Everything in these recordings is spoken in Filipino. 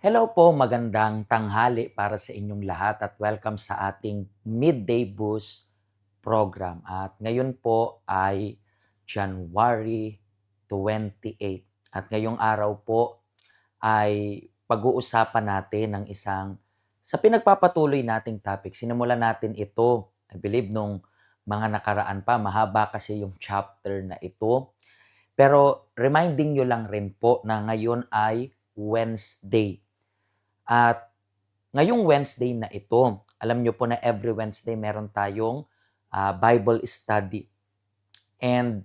Hello po, magandang tanghali para sa inyong lahat at welcome sa ating Midday Boost program. At ngayon po ay January 28. At ngayong araw po ay pag-uusapan natin ng isang sa pinagpapatuloy nating topic. Sinimulan natin ito, I believe, nung mga nakaraan pa. Mahaba kasi yung chapter na ito. Pero reminding nyo lang rin po na ngayon ay Wednesday. At ngayong Wednesday na ito, alam nyo po na every Wednesday meron tayong Bible study. And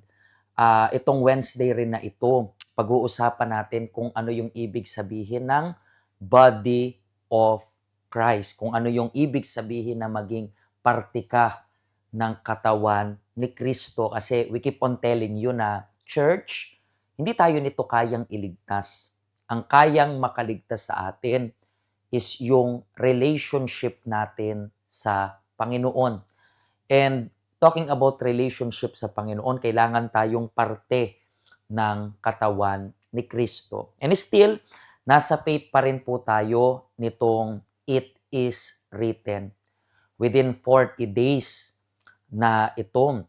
itong Wednesday rin na ito, pag-uusapan natin kung ano yung ibig sabihin ng body of Christ. Kung ano yung ibig sabihin na maging parte ka ng katawan ni Kristo. Kasi we keep on telling you na church, hindi tayo nito kayang iligtas. Ang kayang makaligtas sa atin is yung relationship natin sa Panginoon. And talking about relationship sa Panginoon, kailangan tayong parte ng katawan ni Kristo. And still, nasa faith pa rin po tayo nitong it is written. Within 40 days na itong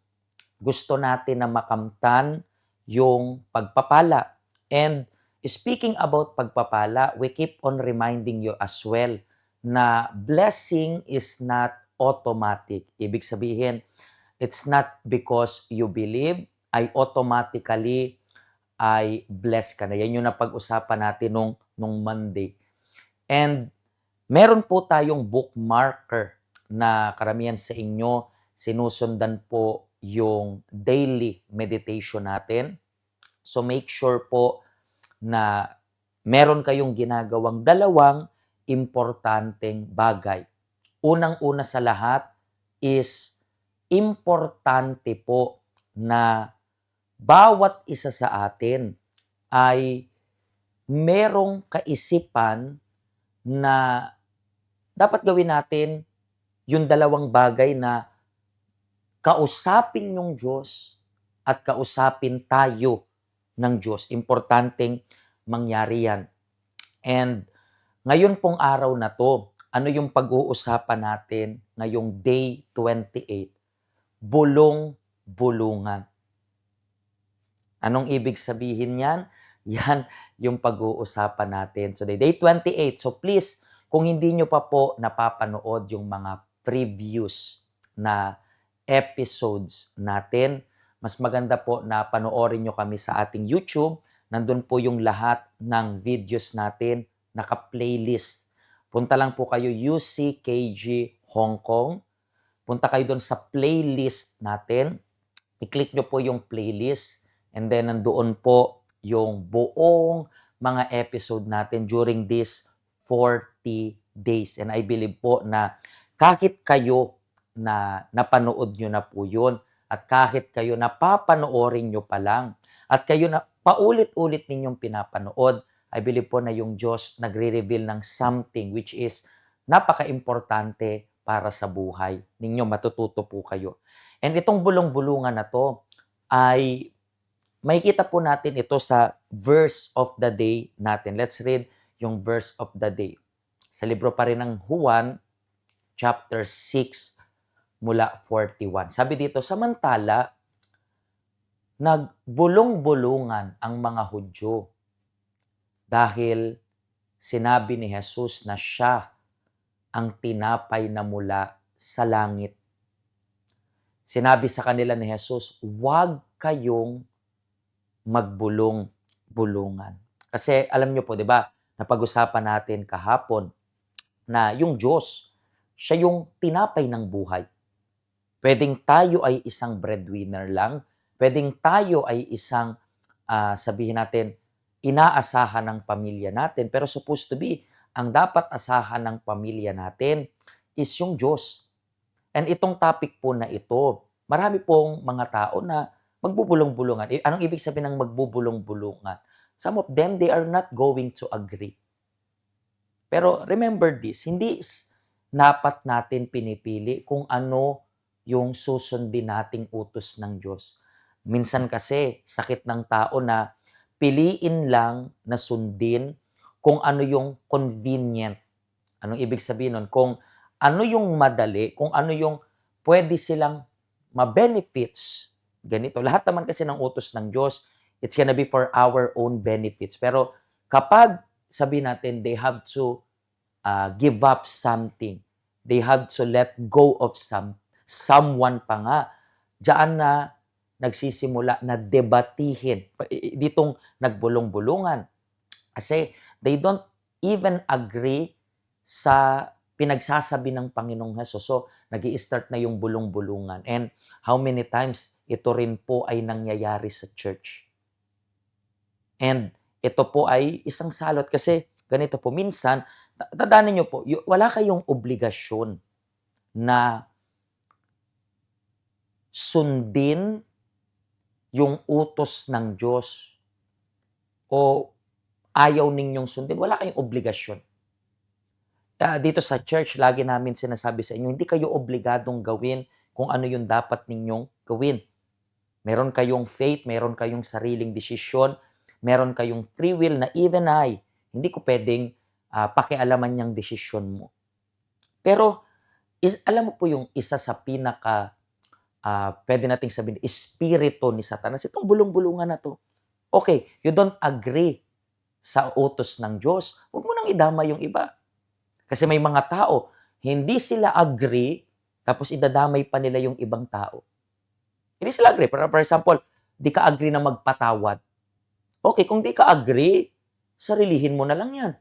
gusto natin na makamtan yung pagpapala. And speaking about pagpapala, we keep on reminding you as well na blessing is not automatic. Ibig sabihin, it's not because you believe, ay automatically ay blessed ka na. Yan yung napag-usapan natin nung Monday. And meron po tayong bookmarker na karamihan sa inyo sinusundan po yung daily meditation natin. So make sure po na meron kayong ginagawang dalawang importanteng bagay. Unang-una sa lahat is importante po na bawat isa sa atin ay merong kaisipan na dapat gawin natin yung dalawang bagay na kausapin yung Diyos at kausapin tayo ng Diyos. Importanteng mangyari yan. And ngayon pong araw na to, ano yung pag-uusapan natin ngayong day 28? Bulong-bulungan. Anong ibig sabihin yan? Yan yung pag-uusapan natin. So, day 28. So, please, kung hindi nyo pa po napapanood yung mga previous na episodes natin, mas maganda po na panoorin nyo kami sa ating YouTube. Nandun po yung lahat ng videos natin, naka-playlist. Punta lang po kayo UCKG Hong Kong. Punta kayo doon sa playlist natin. I-click nyo po yung playlist and then nandoon po yung buong mga episode natin during this 40 days. And I believe po na kahit kayo na napanood nyo na po yun at kahit kayo napapanoorin nyo pa lang at kayo na paulit-ulit ninyong pinapanood, I believe po na yung Diyos nagre-reveal ng something which is napaka-importante para sa buhay ninyo. Matututo po kayo. And itong bulong-bulungan na to ay makikita po natin ito sa verse of the day natin. Let's read yung verse of the day. Sa libro pa rin ng Juan, chapter 6, mula 41. Sabi dito, samantala, nagbulong-bulungan ang mga Hudyo dahil sinabi ni Jesus na siya ang tinapay na mula sa langit. Sinabi sa kanila ni Jesus, huwag kayong magbulong-bulungan. Kasi alam niyo po, di ba, napag-usapan natin kahapon na yung Diyos, siya yung tinapay ng buhay. Pwedeng tayo ay isang breadwinner lang, pwedeng tayo ay isang, sabihin natin, inaasahan ng pamilya natin, pero supposed to be, ang dapat asahan ng pamilya natin is yung Diyos. And itong topic po na ito, marami pong mga tao na magbubulong-bulungan. Anong ibig sabihin ng magbubulong-bulungan? Some of them, they are not going to agree. Pero remember this, hindi dapat natin pinipili kung ano yung susundin nating utos ng Diyos. Minsan kasi, sakit ng tao na piliin lang na sundin kung ano yung convenient. Anong ibig sabihin nun? Kung ano yung madali, kung ano yung pwede silang ma-benefits, ganito. Lahat naman kasi ng utos ng Diyos, it's gonna be for our own benefits. Pero kapag sabi natin, they have to give up something, they have to let go of someone pa nga, diyan na nagsisimula na debatihin. Ditong nagbulong-bulungan. Kasi they don't even agree sa pinagsasabi ng Panginoong Hesus. So, nag start na yung bulong-bulungan. And how many times ito rin po ay nangyayari sa church. And ito po ay isang salot kasi ganito po, minsan, tandaan niyo po, wala kayong obligasyon na sundin yung utos ng Diyos o ayaw ninyong sundin, wala kayong obligasyon. Dito sa church, lagi namin sinasabi sa inyo, hindi kayo obligadong gawin kung ano yung dapat ninyong gawin. Meron kayong faith, meron kayong sariling desisyon, meron kayong free will na even hindi ko pwedeng pakialaman yung desisyon mo. Pero, alam mo po yung isa sa pinaka, pwede nating sabihin, espiritu ni Satanas, itong bulong-bulungan na to. Okay, you don't agree sa utos ng Diyos, huwag mo nang idama yung iba. Kasi may mga tao, hindi sila agree, tapos idadamay pa nila yung ibang tao. Hindi sila agree. For example, di ka agree na magpatawad. Okay, kung di ka agree, sarilihin mo na lang yan.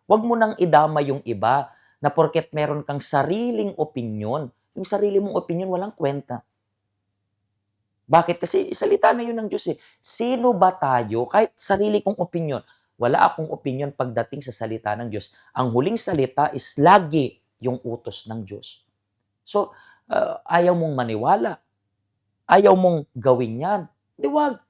Huwag mo nang idama yung iba na porket meron kang sariling opinion, yung sarili mong opinion walang kwenta. Bakit? Kasi salita na yun ng Diyos eh. Sino ba tayo? Kahit sarili kong opinion, wala akong opinion pagdating sa salita ng Diyos. Ang huling salita is lagi yung utos ng Diyos. So, ayaw mong maniwala. Ayaw mong gawin yan. Di wag.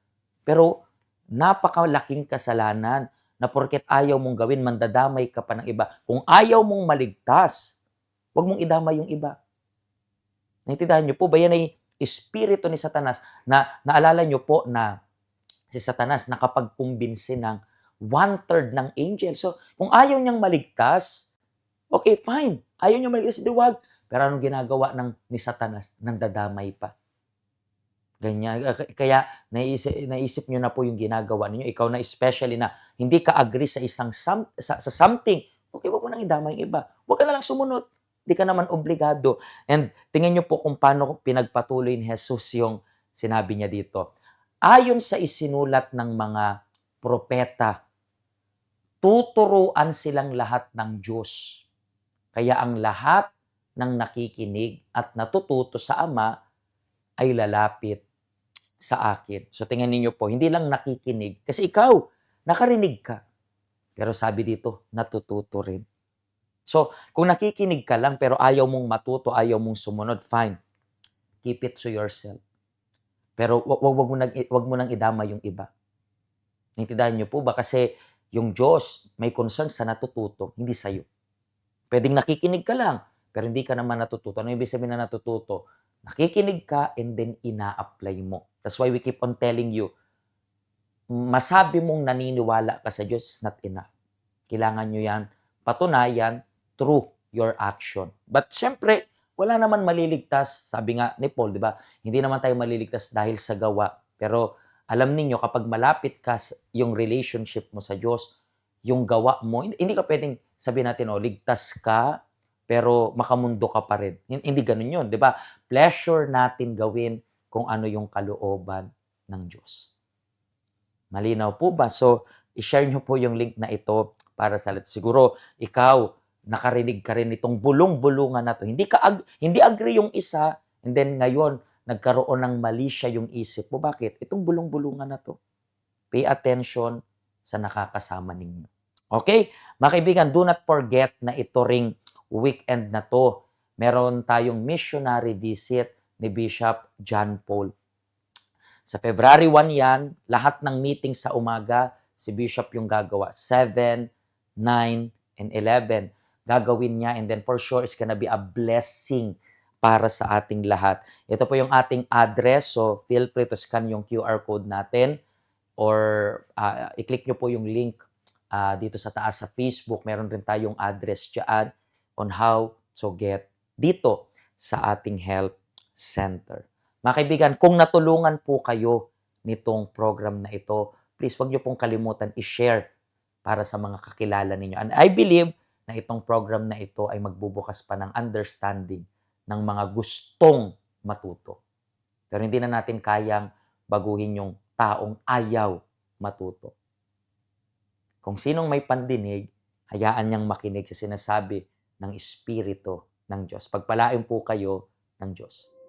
Pero, napakalaking kasalanan na porket ayaw mong gawin, mandadamay ka pa ng iba. Kung ayaw mong maligtas, wag mong idamay yung iba. Naintindihan niyo po ba? Yan ay espiritu ni Satanas na naalala niyo po na si Satanas nakapagkumbinsi ng 1/3 ng angel. So, kung ayaw niyang maligtas, okay, fine. Ayaw niyang maligtas, di wag. Pero anong ginagawa ni Satanas? Nandadamay pa. Ganyan. Kaya naisip niyo na po yung ginagawa niyo. Ikaw na especially na hindi ka agree sa sa something. Okay, wag mo nang idamay yung iba. Wag ka na lang sumunod. Di ka naman obligado. And tingnan niyo po kung paano pinagpatuloy ni Jesus yung sinabi niya dito. Ayon sa isinulat ng mga propeta, tuturuan silang lahat ng Diyos. Kaya ang lahat ng nakikinig at natututo sa Ama ay lalapit sa akin. So tingnan niyo po, hindi lang nakikinig. Kasi ikaw, nakarinig ka. Pero sabi dito, natututo rin. So, kung nakikinig ka lang pero ayaw mong matuto, ayaw mong sumunod, fine. Keep it to yourself. Pero wag mo nang idama yung iba. Naintindihan niyo po ba? Kasi yung Diyos may concern sa natututo, hindi sa'yo. Pwedeng nakikinig ka lang, pero hindi ka naman natututo. Ano ibig sabihin na natututo? Nakikinig ka and then ina-apply mo. That's why we keep on telling you, masabi mong naniniwala ka sa Diyos is not enough. Kailangan nyo yan patunayan through your action. But syempre, wala naman maliligtas. Sabi nga ni Paul, di ba? Hindi naman tayo maliligtas dahil sa gawa. Pero alam niyo kapag malapit ka yung relationship mo sa Diyos, yung gawa mo, hindi ka pwedeng sabihin natin, ligtas ka, pero makamundo ka pa rin. Hindi ganun yun, di ba? Pleasure natin gawin kung ano yung kalooban ng Diyos. Malinaw po ba? So, i-share nyo po yung link na ito para sa lahat. Siguro, ikaw, nakarinig ka rin itong bulong-bulungan na to. Hindi agree yung isa, and then ngayon, nagkaroon ng mali siya yung isip mo. Bakit? Itong bulong-bulungan na to. Pay attention sa nakakasama ninyo. Okay? Mga kaibigan, do not forget na ito ring weekend na to. Meron tayong missionary visit ni Bishop John Paul. Sa February 1 yan, lahat ng meeting sa umaga, si Bishop yung gagawa. 7, 9, and 11. Gagawin niya and then for sure it's gonna be a blessing para sa ating lahat. Ito po yung ating address, so feel free to scan yung QR code natin or i-click nyo po yung link dito sa taas sa Facebook. Meron rin tayong address diyan on how to get dito sa ating health center. Mga kaibigan, kung natulungan po kayo nitong program na ito, please wag niyo pong kalimutan i-share para sa mga kakilala ninyo. And I believe na itong program na ito ay magbubukas pa ng understanding ng mga gustong matuto. Pero hindi na natin kayang baguhin yung taong ayaw matuto. Kung sinong may pandinig, hayaan niyang makinig sa sinasabi ng Espiritu ng Diyos. Pagpalain po kayo ng Diyos.